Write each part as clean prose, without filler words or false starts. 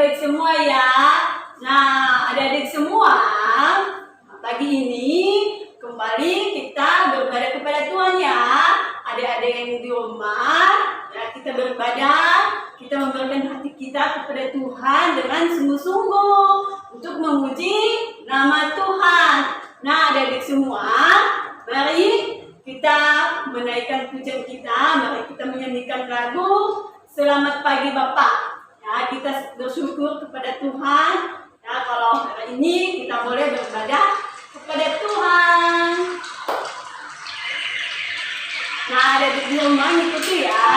baik-baik semua ya. Nah, adik-adik semua, pagi ini kembali kita beribadah kepada Tuhan ya. Adik-adik yang di rumah, ya, kita beribadah, kita memberikan hati kita kepada Tuhan dengan sungguh-sungguh untuk memuji nama Tuhan. Nah, adik-adik semua, mari kita menaikkan pujian kita, mari kita menyanyikan lagu Selamat Pagi Bapak. Ya, kita bersyukur kepada Tuhan. Ya, kalau hari ini kita boleh beribadah kepada Tuhan. Nah, ada di rumah ikuti ya.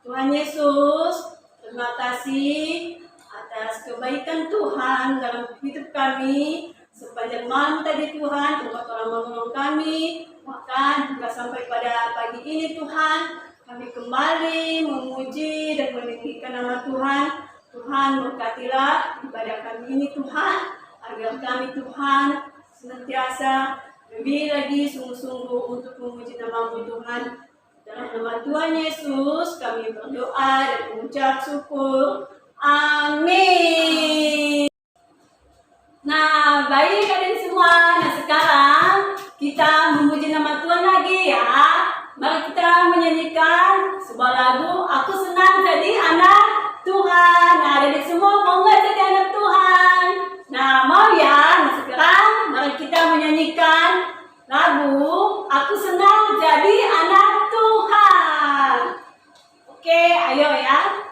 Tuhan Yesus, terima kasih atas kebaikan Tuhan dalam hidup kami. Sepanjang malam tadi Tuhan, Engkau telah menolong kami. Bahkan juga sampai pada pagi ini Tuhan, kami kembali memuji dan meninggikan nama Tuhan. Tuhan berkatilah ibadah kami ini Tuhan, agar kami Tuhan senantiasa lebih lagi sungguh-sungguh untuk memuji nama-Mu Tuhan. Dalam nama Tuhan Yesus kami berdoa dan mengucap syukur. Amin. Nah, Baik kalian semua. Nah sekarang kita memuji nama Tuhan lagi ya. Mari kita menyanyikan sebuah lagu Aku Senang Jadi Anak Tuhan. Nah adik semua mau nggak jadi anak Tuhan? Nah mau ya. Nah sekarang mari kita menyanyikan lagu Aku Senang Jadi Anak Tuhan. Oke, ayo ya.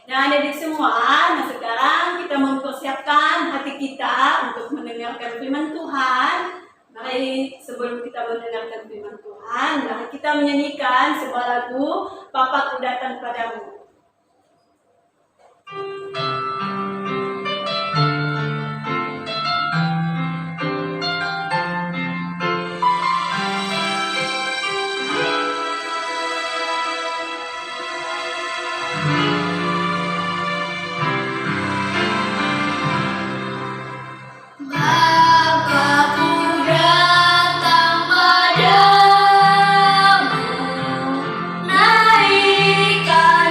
Nah adik semua, nah sekarang kita mempersiapkan hati kita untuk mendengarkan firman Tuhan. Mari sebelum kita mendengarkan firman Tuhan, mari kita menyanyikan sebuah lagu Bapa Ku Datang Padamu. Naikkan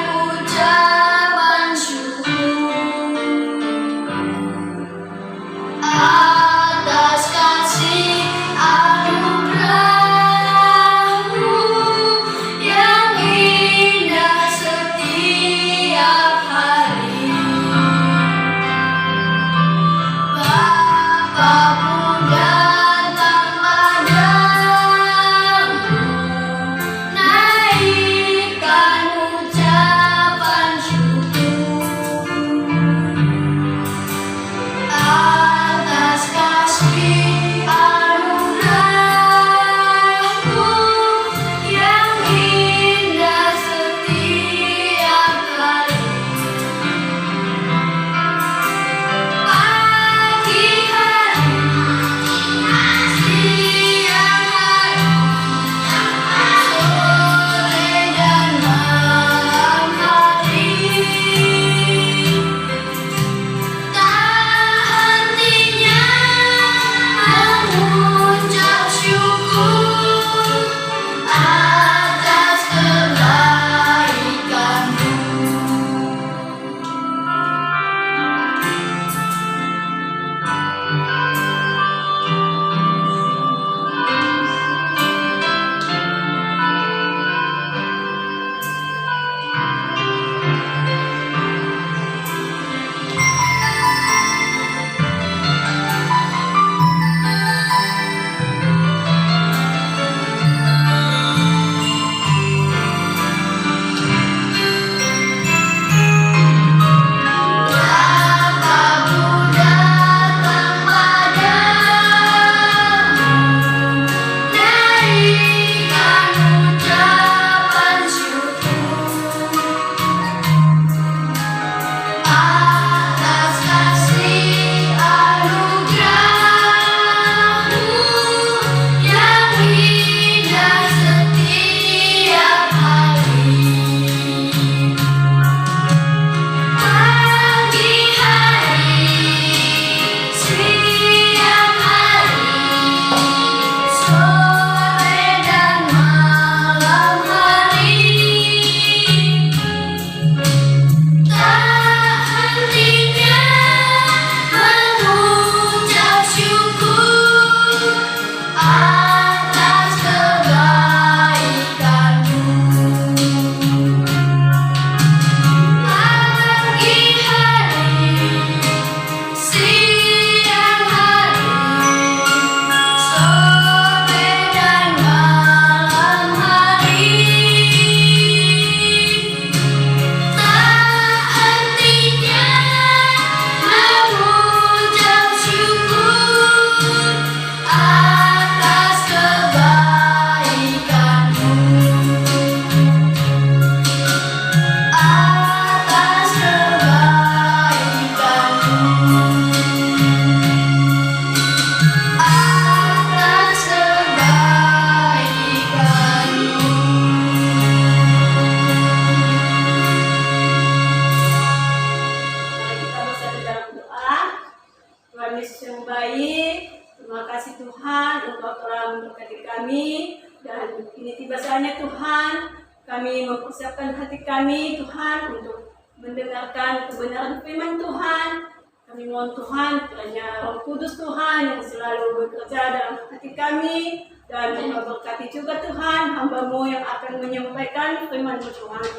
Terima kasih Tuhan, Engkau telah memberkati kami. Dan ini tiba saatnya Tuhan, kami mempersiapkan hati kami Tuhan untuk mendengarkan kebenaran firman Tuhan. Kami mohon Tuhan kiranya Roh Kudus Tuhan yang selalu bekerja dalam hati kami, dan memberkati juga Tuhan hamba-Mu yang akan menyampaikan firman-Mu Tuhan.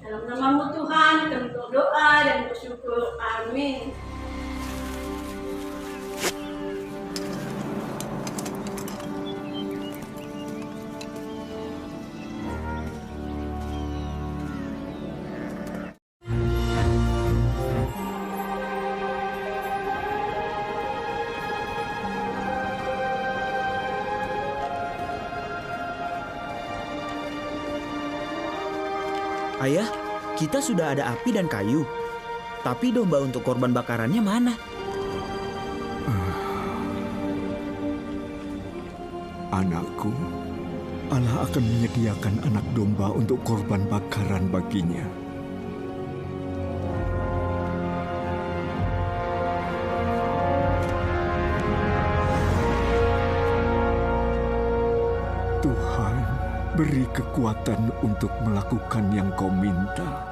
Dalam nama-Mu Tuhan kami berdoa dan bersyukur. Amin. Ayah, kita sudah ada api dan kayu. Tapi domba untuk korban bakarannya mana? Anakku, Allah akan menyediakan anak domba untuk korban bakaran baginya. Tuhan, beri kekuatan untuk melakukan yang Kau minta.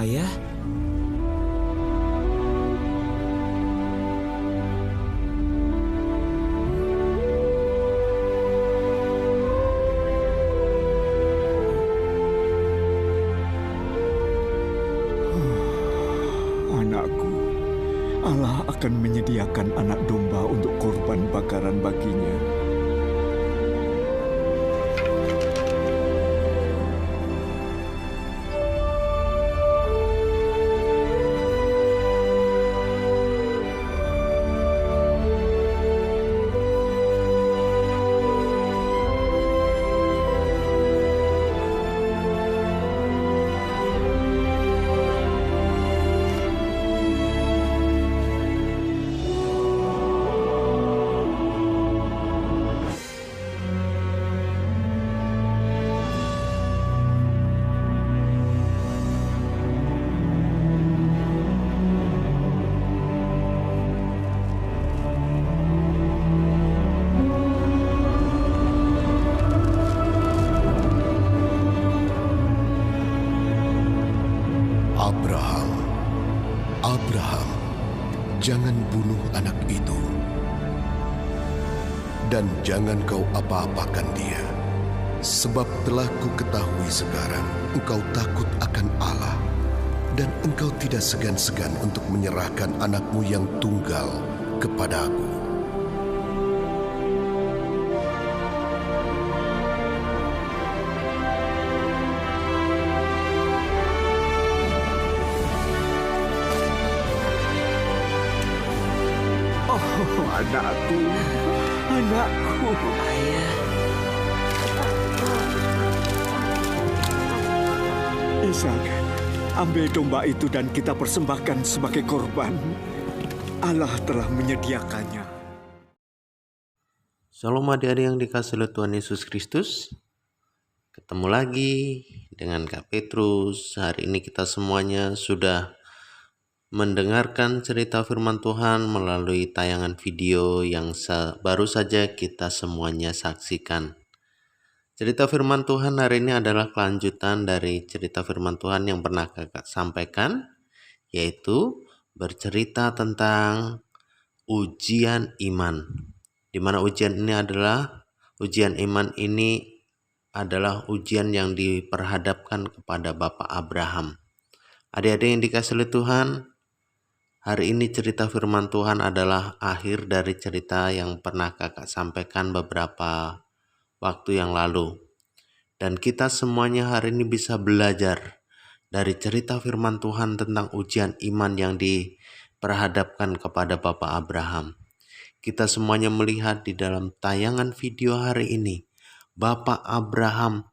Ayah, Anakku, Allah akan menyediakan anak domba untuk korban bakaran baginya. Abraham, jangan bunuh anak itu. Dan jangan kau apa-apakan dia. Sebab telah kuketahui sekarang, engkau takut akan Allah. Dan engkau tidak segan-segan untuk menyerahkan anakmu yang tunggal kepadaku. Oh, anakku, anakku. ayah. Ishak, ambil domba itu dan kita persembahkan sebagai korban. Allah telah menyediakannya. Shalom adik-adik yang dikasihi oleh Tuhan Yesus Kristus. Ketemu lagi dengan Kak Petrus. Hari ini kita semuanya sudah mendengarkan cerita firman Tuhan melalui tayangan video yang baru saja kita semuanya saksikan. Cerita firman Tuhan hari ini adalah kelanjutan dari cerita firman Tuhan yang pernah Kakak sampaikan, yaitu bercerita tentang ujian iman. Di mana ujian iman ini adalah ujian yang diperhadapkan kepada Bapak Abraham. Adik-adik yang dikasihi oleh Tuhan, hari ini cerita firman Tuhan adalah akhir dari cerita yang pernah Kakak sampaikan beberapa waktu yang lalu. Dan kita semuanya hari ini bisa belajar dari cerita firman Tuhan tentang ujian iman yang perhadapkan kepada Bapak Abraham. Kita semuanya melihat di dalam tayangan video hari ini, Bapak Abraham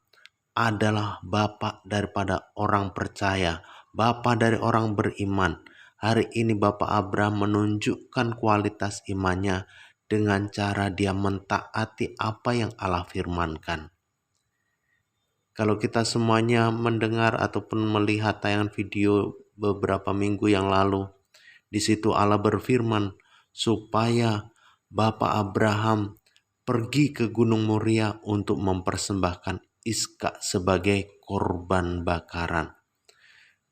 adalah bapak daripada orang percaya, bapak dari orang beriman. Hari ini Bapak Abraham menunjukkan kualitas imannya dengan cara dia mentaati apa yang Allah firmankan. Kalau kita semuanya mendengar ataupun melihat tayangan video beberapa minggu yang lalu, di situ Allah berfirman supaya Bapak Abraham pergi ke Gunung Moria untuk mempersembahkan Ishak sebagai korban bakaran.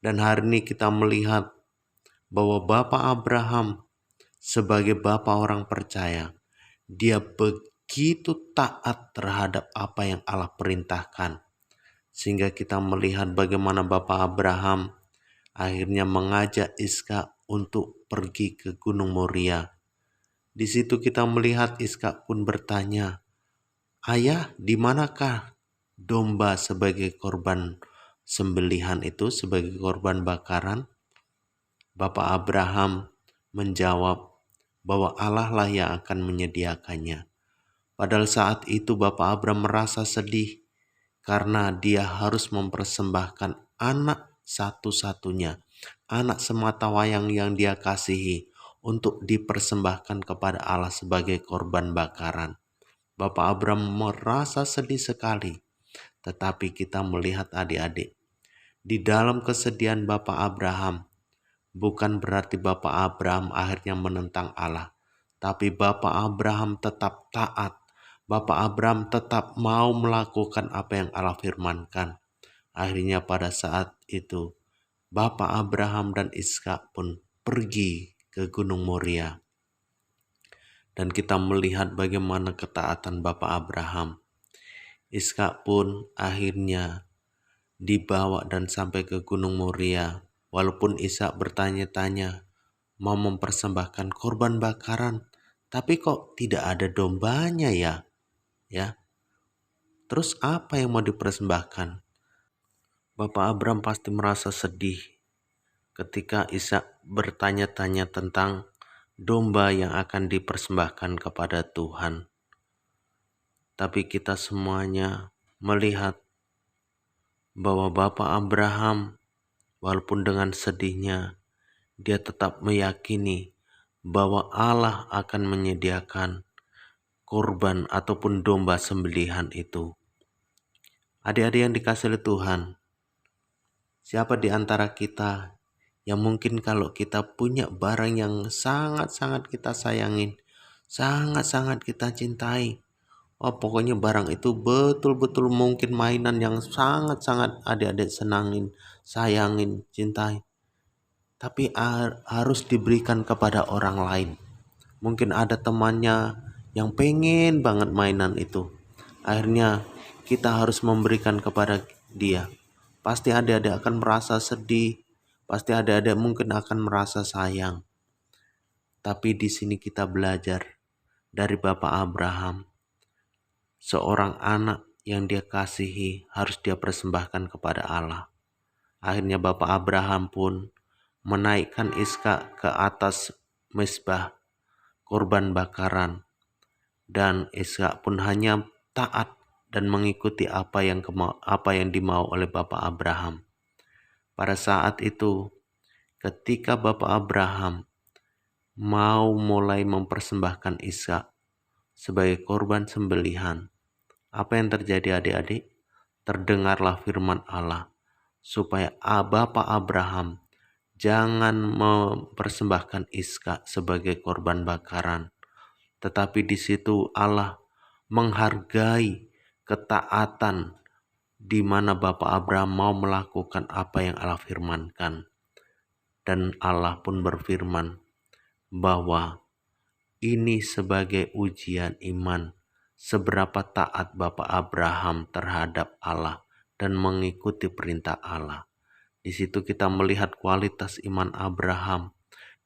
Dan hari ini kita melihat bahwa Bapak Abraham sebagai bapak orang percaya, dia begitu taat terhadap apa yang Allah perintahkan. Sehingga kita melihat bagaimana Bapak Abraham akhirnya mengajak Ishak untuk pergi ke Gunung Moria. Di situ kita melihat Ishak pun bertanya, "Ayah, di manakah domba sebagai korban sembelihan itu, sebagai korban bakaran?" Bapak Abraham menjawab bahwa Allah lah yang akan menyediakannya. Padahal saat itu Bapak Abraham merasa sedih karena dia harus mempersembahkan anak satu-satunya, anak sematawayang yang dia kasihi untuk dipersembahkan kepada Allah sebagai korban bakaran. Bapak Abraham merasa sedih sekali, tetapi kita melihat adik-adik, di dalam kesedihan Bapak Abraham, bukan berarti Bapak Abraham akhirnya menentang Allah, tapi Bapak Abraham tetap taat. Bapak Abraham tetap mau melakukan apa yang Allah firmankan. Akhirnya pada saat itu, Bapak Abraham dan Ishak pun pergi ke Gunung Moria. Dan kita melihat bagaimana ketaatan Bapak Abraham. Ishak pun akhirnya dibawa dan sampai ke Gunung Moria. Walaupun Ishak bertanya-tanya mau mempersembahkan korban bakaran, tapi kok tidak ada dombanya ya? Terus apa yang mau dipersembahkan? Bapak Abraham pasti merasa sedih ketika Ishak bertanya-tanya tentang domba yang akan dipersembahkan kepada Tuhan. Tapi kita semuanya melihat bahwa Bapak Abraham, walaupun dengan sedihnya, dia tetap meyakini bahwa Allah akan menyediakan korban ataupun domba sembelihan itu. Adik-adik yang dikasihi oleh Tuhan, siapa di antara kita yang mungkin kalau kita punya barang yang sangat-sangat kita sayangin, sangat-sangat kita cintai, pokoknya barang itu betul-betul mungkin mainan yang sangat-sangat adik-adik senangin, sayangin, cintai, tapi harus diberikan kepada orang lain. Mungkin ada temannya yang pengen banget mainan itu, akhirnya kita harus memberikan kepada dia. Pasti adik-adik akan merasa sedih, pasti adik-adik mungkin akan merasa sayang. Tapi di sini kita belajar dari Bapak Abraham, seorang anak yang dia kasihi harus dia persembahkan kepada Allah. Akhirnya Bapak Abraham pun menaikkan Ishak ke atas mezbah korban bakaran, dan Ishak pun hanya taat dan mengikuti apa yang dimau oleh Bapak Abraham. Pada saat itu, ketika Bapak Abraham mau mulai mempersembahkan Ishak sebagai korban sembelihan, apa yang terjadi adik-adik? Terdengarlah firman Allah supaya Bapak Abraham jangan mempersembahkan Ishak sebagai korban bakaran. Tetapi di situ Allah menghargai ketaatan di mana Bapak Abraham mau melakukan apa yang Allah firmankan. Dan Allah pun berfirman bahwa ini sebagai ujian iman, seberapa taat Bapak Abraham terhadap Allah dan mengikuti perintah Allah. Di situ kita melihat kualitas iman Abraham,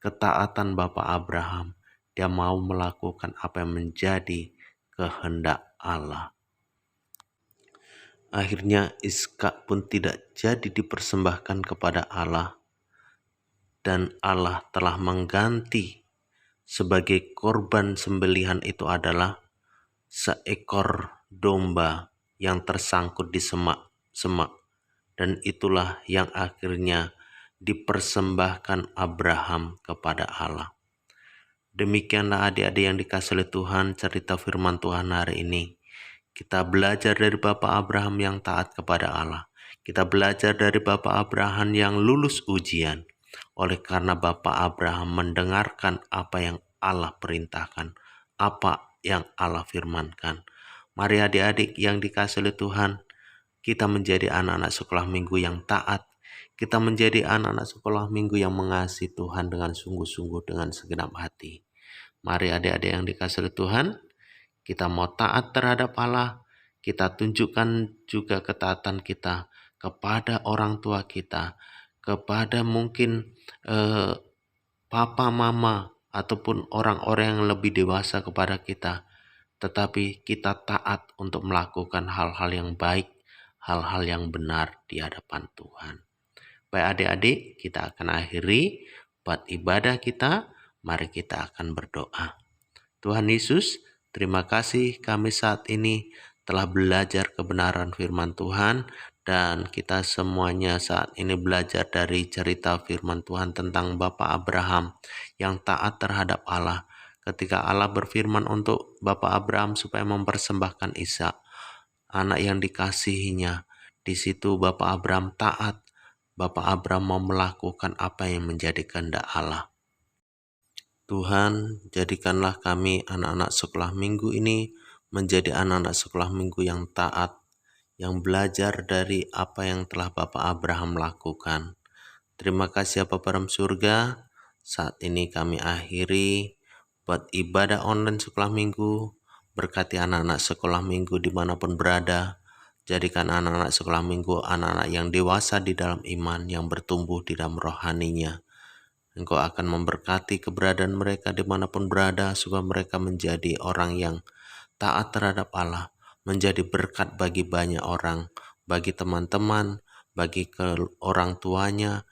ketaatan Bapak Abraham. Dia mau melakukan apa yang menjadi kehendak Allah. Akhirnya Ishak pun tidak jadi dipersembahkan kepada Allah. dan Allah telah mengganti sebagai korban sembelihan itu adalah seekor domba yang tersangkut di semak-semak, dan itulah yang akhirnya dipersembahkan Abraham kepada Allah. Demikianlah adik-adik yang dikasihi oleh Tuhan, cerita firman Tuhan hari ini. Kita belajar dari Bapak Abraham yang taat kepada Allah. Kita belajar dari Bapak Abraham yang lulus ujian. Oleh karena Bapak Abraham mendengarkan apa yang Allah perintahkan, apa yang Allah firmankan. Mari adik-adik yang dikasihi oleh Tuhan, kita menjadi anak-anak sekolah minggu yang taat. Kita menjadi anak-anak sekolah minggu yang mengasihi Tuhan dengan sungguh-sungguh, dengan segenap hati. Mari adik-adik yang dikasihi oleh Tuhan, kita mau taat terhadap Allah, kita tunjukkan juga ketaatan kita kepada orang tua kita, kepada mungkin papa, mama, ataupun orang-orang yang lebih dewasa kepada kita. Tetapi kita taat untuk melakukan hal-hal yang baik, hal-hal yang benar di hadapan Tuhan. Baik adik-adik, kita akan akhiri buat ibadah kita. Mari kita akan berdoa. Tuhan Yesus, terima kasih kami saat ini telah belajar kebenaran firman Tuhan, dan kita semuanya saat ini belajar dari cerita firman Tuhan tentang Bapak Abraham yang taat terhadap Allah. Ketika Allah berfirman untuk Bapak Abraham supaya mempersembahkan Ishak, anak yang dikasihinya, di situ Bapak Abraham taat. Bapak Abraham mau melakukan apa yang menjadi kehendak Allah. Tuhan, jadikanlah kami anak-anak sekolah minggu ini menjadi anak-anak sekolah minggu yang taat, yang belajar dari apa yang telah Bapak Abraham lakukan. Terima kasih Bapa dalam surga. Saat ini kami akhiri buat ibadah online sekolah minggu. Berkati anak-anak sekolah minggu dimanapun berada. Jadikan anak-anak sekolah minggu anak-anak yang dewasa di dalam iman, yang bertumbuh di dalam rohaninya. Engkau akan memberkati keberadaan mereka dimanapun berada, supaya mereka menjadi orang yang taat terhadap Allah, menjadi berkat bagi banyak orang, bagi teman-teman, bagi orang tuanya.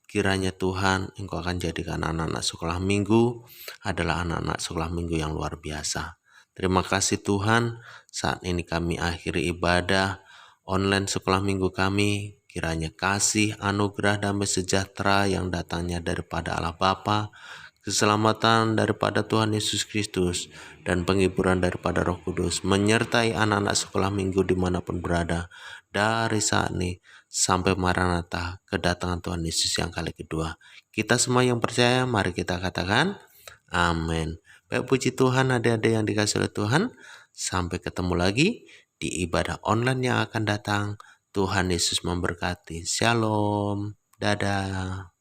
Kiranya Tuhan, Engkau akan jadikan anak-anak sekolah minggu adalah anak-anak sekolah minggu yang luar biasa. Terima kasih Tuhan, saat ini kami akhiri ibadah online sekolah minggu kami. Kiranya kasih, anugerah, damai sejahtera yang datangnya daripada Allah Bapa, keselamatan daripada Tuhan Yesus Kristus, dan penghiburan daripada Roh Kudus menyertai anak-anak sekolah minggu dimanapun berada, dari saat ini sampai Maranatha, kedatangan Tuhan Yesus yang kali kedua. Kita semua yang percaya, mari kita katakan amin. Baik, puji Tuhan adik-adik yang dikasihi oleh Tuhan. Sampai ketemu lagi di ibadah online yang akan datang. Tuhan Yesus memberkati. Shalom. Dadah.